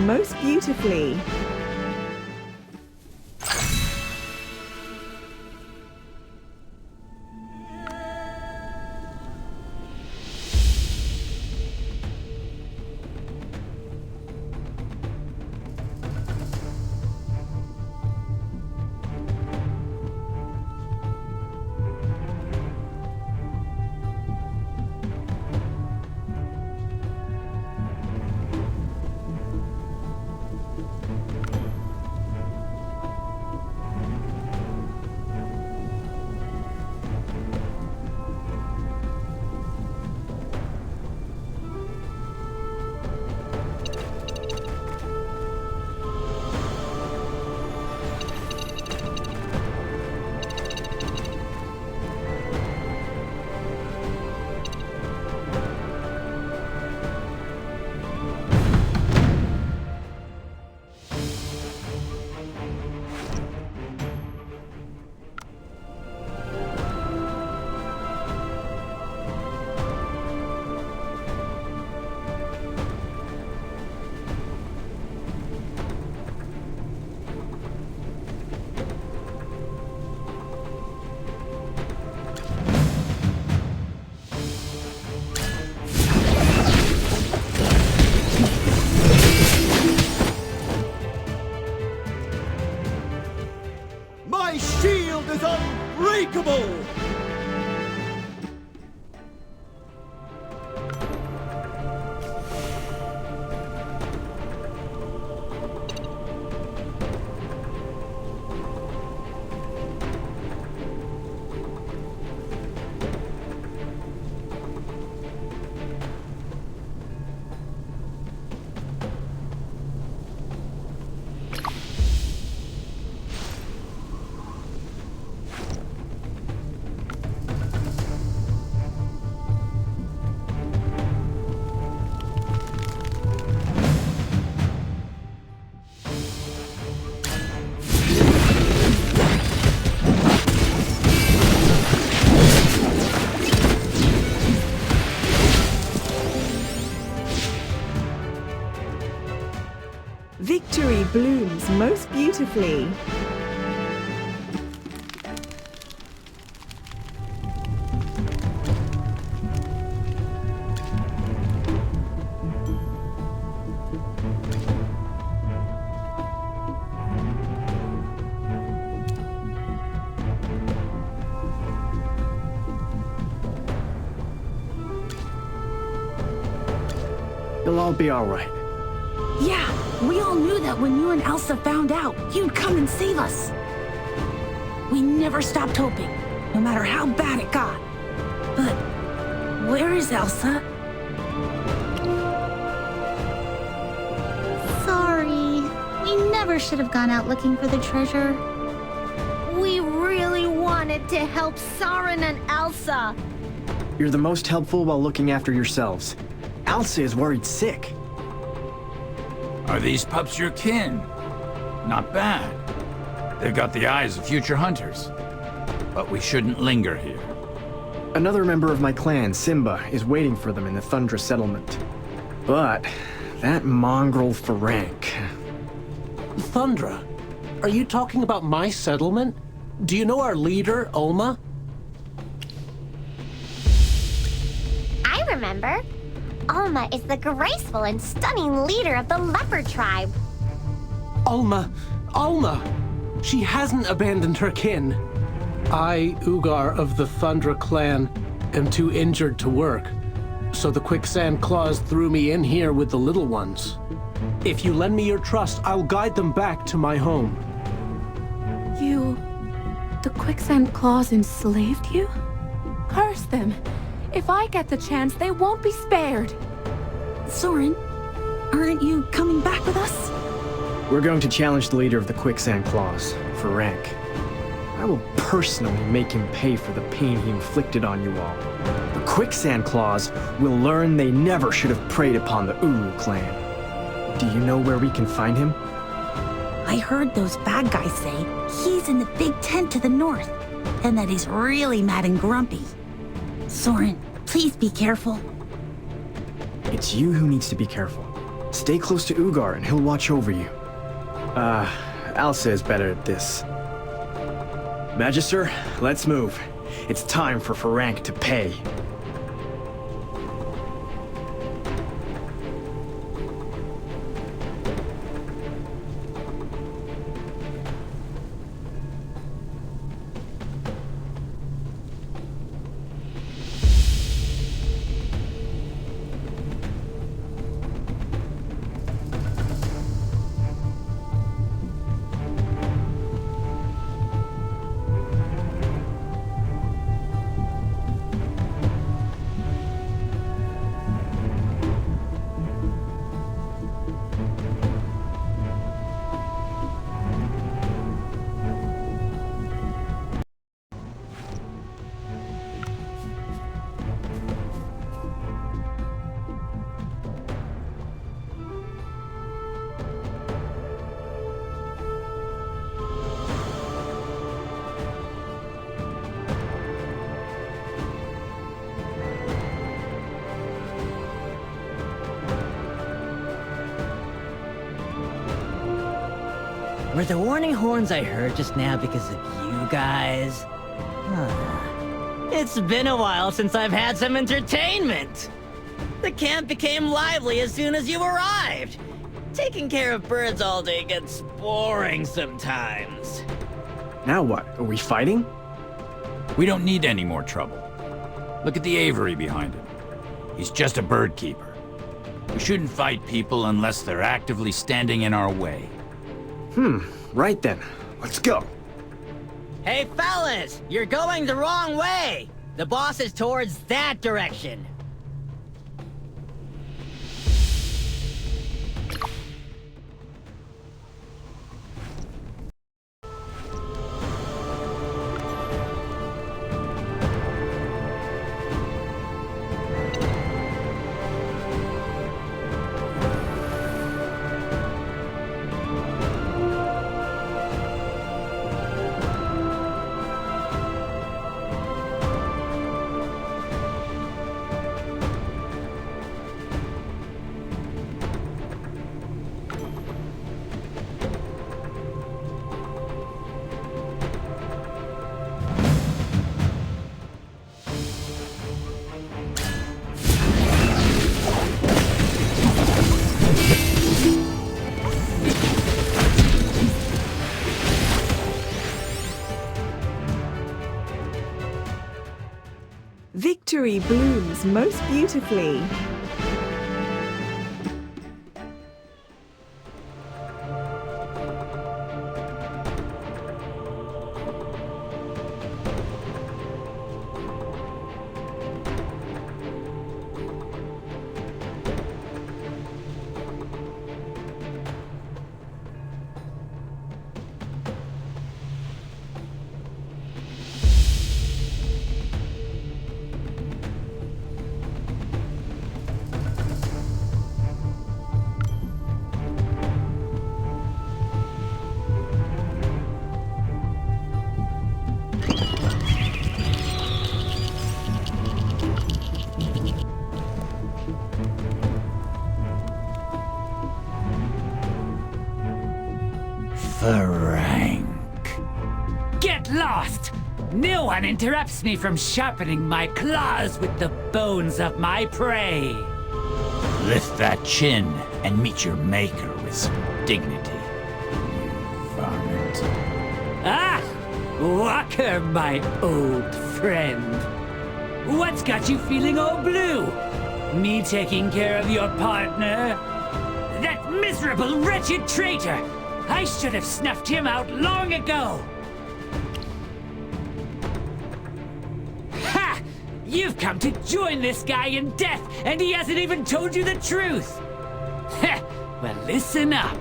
most beautifully. My shield is unbreakable! Victory blooms most beautifully. It'll all be all right. Yeah, we all knew that when you and Elsa found out, you'd come and save us. We never stopped hoping, no matter how bad it got. But where is Elsa? Sorry. We never should have gone out looking for the treasure. We really wanted to help Soren and Elsa. You're the most helpful while looking after yourselves. Elsa is worried sick. Are these pups your kin? Not bad. They've got the eyes of future hunters. But we shouldn't linger here. Another member of my clan, Simba, is waiting for them in the Thundra settlement. But that mongrel Ferenc... Thundra? Are you talking about my settlement? Do you know our leader, Ulma? I remember. Alma is the graceful and stunning leader of the leopard tribe. Ulma! She hasn't abandoned her kin. I, Ugar of the Thundra clan, am too injured to work. So the quicksand claws threw me in here with the little ones. If you lend me your trust, I'll guide them back to my home. The quicksand claws enslaved you? Curse them. If I get the chance, they won't be spared. Soren, aren't you coming back with us? We're going to challenge the leader of the Quicksand Claws, Ferenc. I will personally make him pay for the pain he inflicted on you all. The Quicksand Claws will learn they never should have preyed upon the Uru clan. Do you know where we can find him? I heard those bad guys say he's in the big tent to the north, and that he's really mad and grumpy. Soren, please be careful. It's you who needs to be careful. Stay close to Ugar and he'll watch over you. Alsa is better at this. Magister, let's move. It's time for Frank to pay. Were the warning horns I heard just now because of you guys? It's been a while since I've had some entertainment. The camp became lively as soon as you arrived. Taking care of birds all day gets boring sometimes. Now what? Are we fighting? We don't need any more trouble. Look at the aviary behind him. He's just a bird keeper. We shouldn't fight people unless they're actively standing in our way. Right then. Let's go. Hey fellas, you're going the wrong way. The boss is towards that direction. Victory blooms most beautifully. Frank. Get lost! No one interrupts me from sharpening my claws with the bones of my prey. Lift that chin and meet your maker with some dignity, you varmint. Ah! Walker, my old friend. What's got you feeling all blue? Me taking care of your partner? That miserable, wretched traitor! I should have snuffed him out long ago! Ha! You've come to join this guy in death, and he hasn't even told you the truth! Heh! Well, listen up.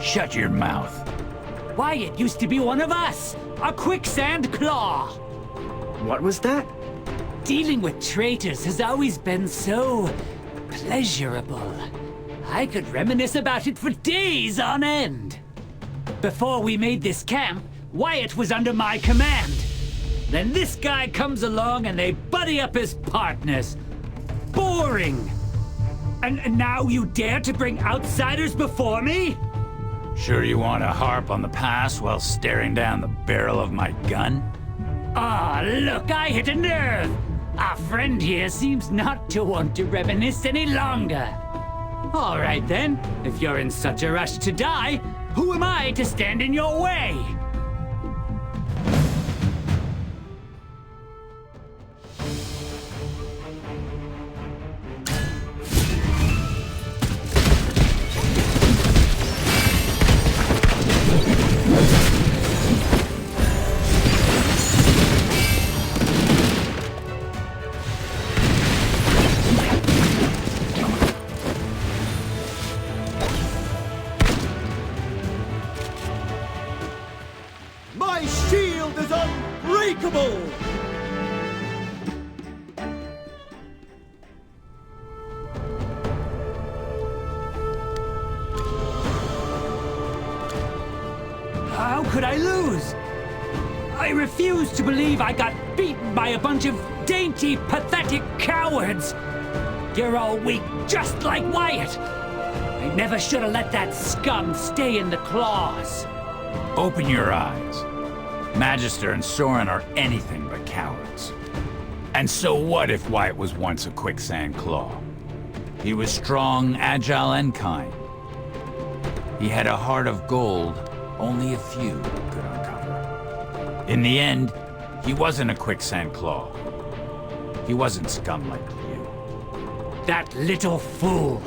Shut your mouth. Why, it used to be one of us! A quicksand claw! What was that? Dealing with traitors has always been so pleasurable. I could reminisce about it for days on end. Before we made this camp, Wyatt was under my command. Then this guy comes along and they buddy up as partners. Boring! And now you dare to bring outsiders before me? Sure you want to harp on the past while staring down the barrel of my gun? Ah, look, I hit a nerve. Our friend here seems not to want to reminisce any longer. All right then, if you're in such a rush to die, who am I to stand in your way? My shield is unbreakable! How could I lose? I refuse to believe I got beaten by a bunch of dainty, pathetic cowards. You're all weak, just like Wyatt. I never should have let that scum stay in the claws. Open your eyes. Magister and Soren are anything but cowards. And so what if Wyatt was once a quicksand claw? He was strong, agile, and kind. He had a heart of gold only a few could uncover. In the end, he wasn't a quicksand claw. He wasn't scum like you. That little fool.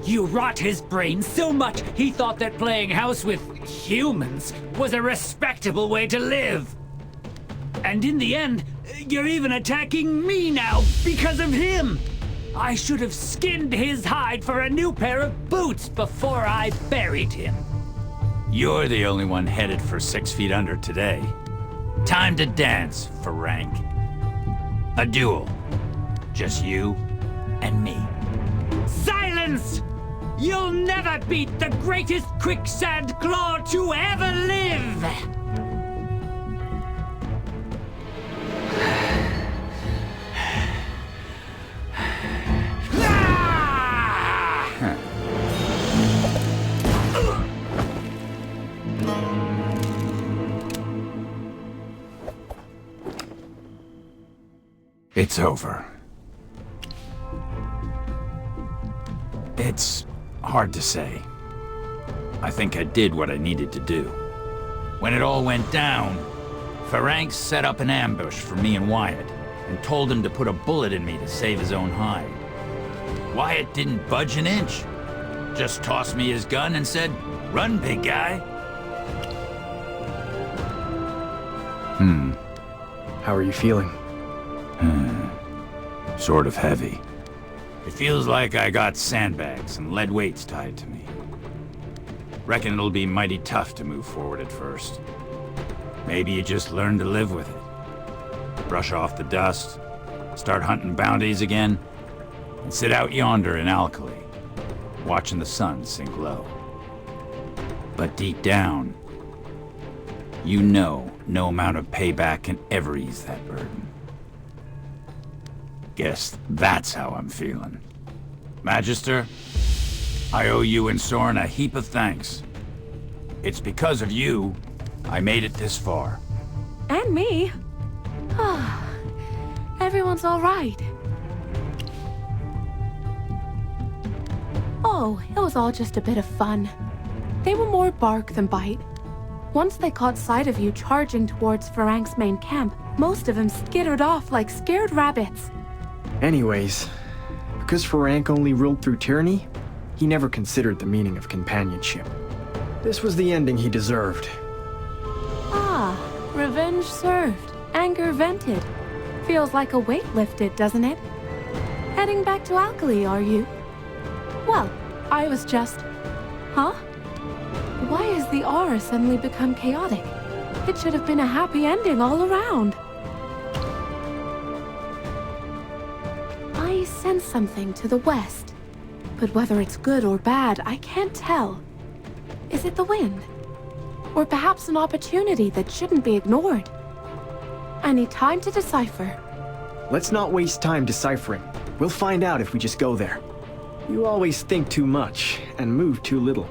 You rot his brain so much he thought that playing house with humans was a respectable way to live. And in the end, you're even attacking me now because of him. I should have skinned his hide for a new pair of boots before I buried him. You're the only one headed for 6 feet under today. Time to dance for rank. A duel. Just you and me. Silence! You'll never beat the greatest quicksand claw to ever live! It's over. It's hard to say. I think I did what I needed to do. When it all went down, Ferenc set up an ambush for me and Wyatt and told him to put a bullet in me to save his own hide. Wyatt didn't budge an inch. Just tossed me his gun and said, "Run, big guy." How are you feeling? Sort of heavy. It feels like I got sandbags and lead weights tied to me. Reckon it'll be mighty tough to move forward at first. Maybe you just learn to live with it. Brush off the dust, start hunting bounties again, and sit out yonder in Alkali, watching the sun sink low. But deep down, you know no amount of payback can ever ease that burden. Guess that's how I'm feeling. Magister, I owe you and Soren a heap of thanks. It's because of you I made it this far. And me. Everyone's all right. Oh, it was all just a bit of fun. They were more bark than bite. Once they caught sight of you charging towards Ferenc's main camp, most of them skittered off like scared rabbits. Anyways, because Ferenc only ruled through tyranny, he never considered the meaning of companionship. This was the ending he deserved. Ah, revenge served, anger vented. Feels like a weight lifted, doesn't it? Heading back to Alkali, are you? Well, I was just... Huh? Why has the aura suddenly become chaotic? It should have been a happy ending all around. I sense something to the west, but whether it's good or bad, I can't tell. Is it the wind? Or perhaps an opportunity that shouldn't be ignored? I need time to decipher. Let's not waste time deciphering. We'll find out if we just go there. You always think too much and move too little.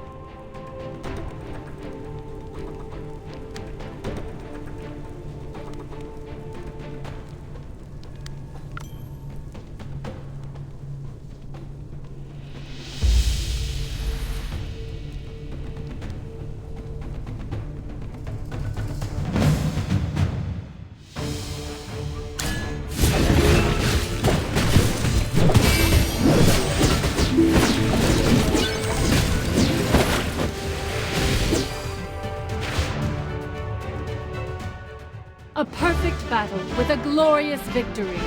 A perfect battle with a glorious victory.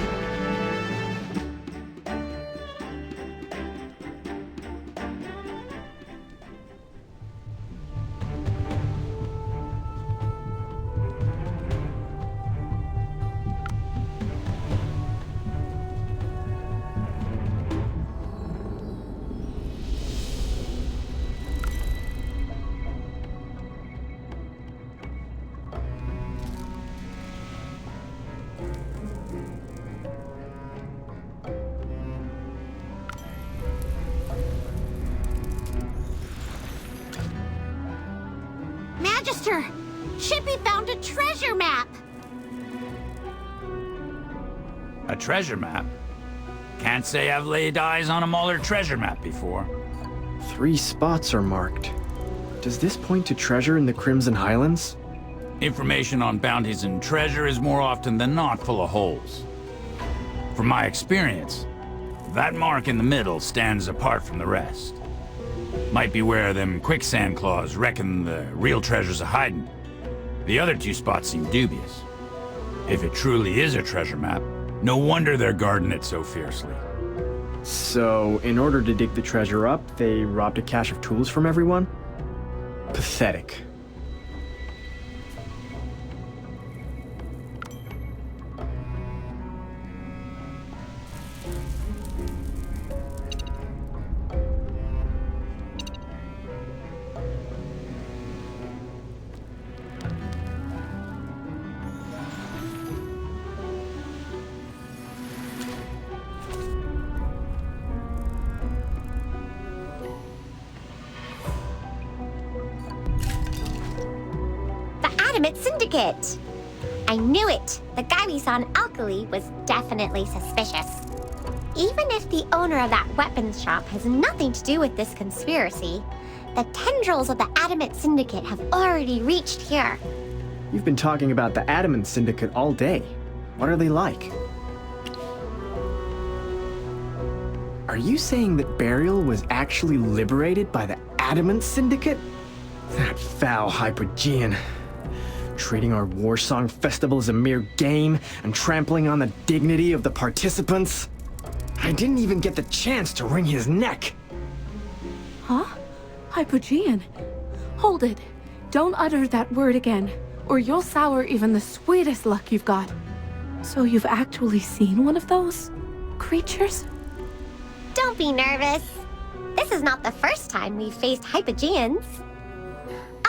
Magister! Chippy found a treasure map! A treasure map? Can't say I've laid eyes on a Muller treasure map before. 3 spots are marked. Does this point to treasure in the Crimson Highlands? Information on bounties and treasure is more often than not full of holes. From my experience, that mark in the middle stands apart from the rest. Might be where them quicksand claws reckon the real treasure's a hiding. The other 2 spots seem dubious. If it truly is a treasure map, no wonder they're guarding it so fiercely. So, in order to dig the treasure up, they robbed a cache of tools from everyone? Pathetic. Syndicate! I knew it! The guy we saw in Alkali was definitely suspicious. Even if the owner of that weapons shop has nothing to do with this conspiracy, the tendrils of the Adamant Syndicate have already reached here. You've been talking about the Adamant Syndicate all day. What are they like? Are you saying that Burial was actually liberated by the Adamant Syndicate? That foul Hypogean. Treating our Warsong Festival as a mere game and trampling on the dignity of the participants? I didn't even get the chance to wring his neck! Huh? Hypogean? Hold it. Don't utter that word again, or you'll sour even the sweetest luck you've got. So you've actually seen one of those creatures? Don't be nervous. This is not the first time we've faced Hypogeans.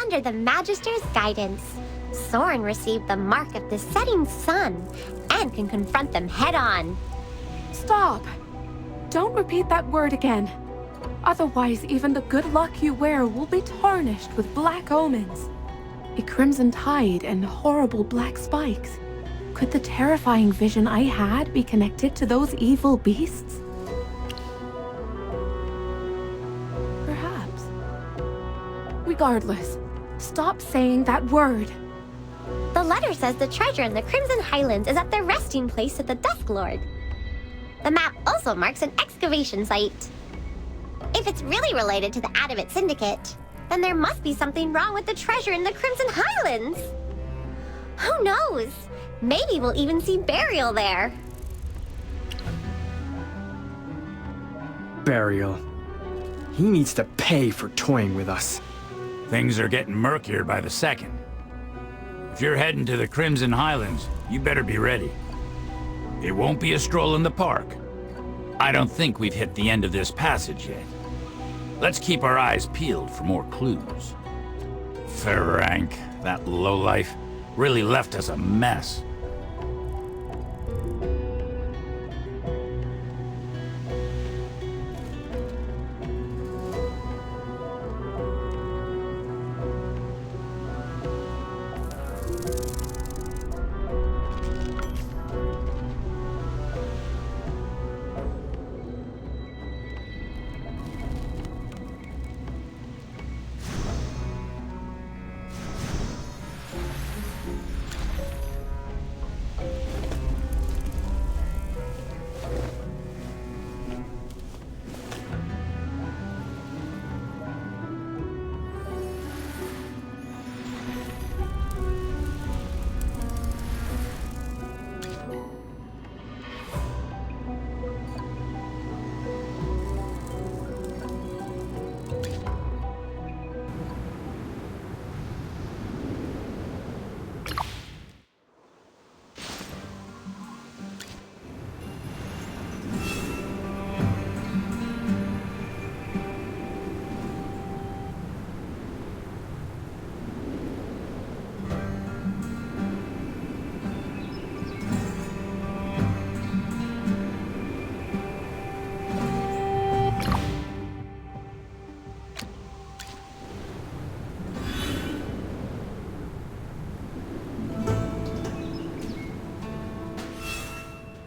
Under the Magister's guidance, Soren received the mark of the setting sun and can confront them head-on. Stop! Don't repeat that word again. Otherwise, even the good luck you wear will be tarnished with black omens. A crimson tide and horrible black spikes. Could the terrifying vision I had be connected to those evil beasts? Perhaps. Regardless, stop saying that word. The letter says the treasure in the Crimson Highlands is at the resting place of the Dusk Lord. The map also marks an excavation site. If it's really related to the Adamant Syndicate, then there must be something wrong with the treasure in the Crimson Highlands. Who knows? Maybe we'll even see Burial there. Burial. He needs to pay for toying with us. Things are getting murkier by the second. If you're heading to the Crimson Highlands, you better be ready. It won't be a stroll in the park. I don't think we've hit the end of this passage yet. Let's keep our eyes peeled for more clues. Frank, that lowlife, really left us a mess.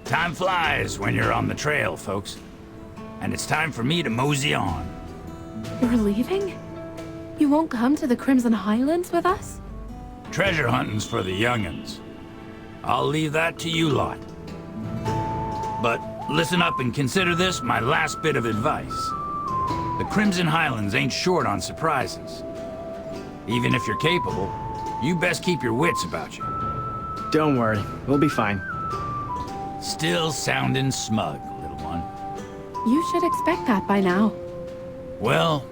Time flies when you're on the trail, folks. And it's time for me to mosey on. You're leaving? You won't come to the Crimson Highlands with us? Treasure hunting's for the young'uns. I'll leave that to you lot. But listen up and consider this my last bit of advice. The Crimson Highlands ain't short on surprises. Even if you're capable, you best keep your wits about you. Don't worry, we'll be fine. Still sounding smug, little one. You should expect that by now. Well,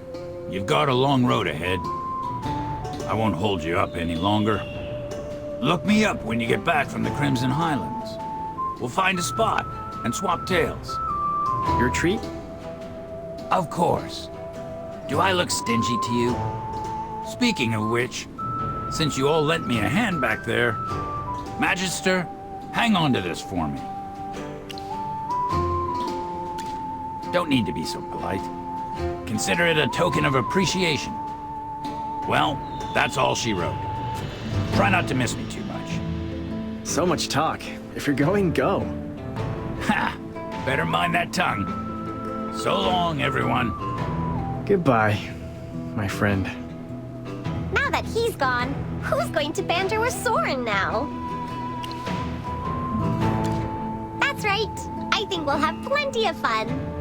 you've got a long road ahead. I won't hold you up any longer. Look me up when you get back from the Crimson Highlands. We'll find a spot and swap tales. Your treat? Of course. Do I look stingy to you? Speaking of which, since you all lent me a hand back there, Magister, hang on to this for me. Don't need to be so polite. Consider it a token of appreciation. Well, that's all she wrote. Try not to miss me too much. So much talk. If you're going, go. Ha! Better mind that tongue. So long, everyone. Goodbye, my friend. Now that he's gone, who's going to banter with Soren now? That's right. I think we'll have plenty of fun.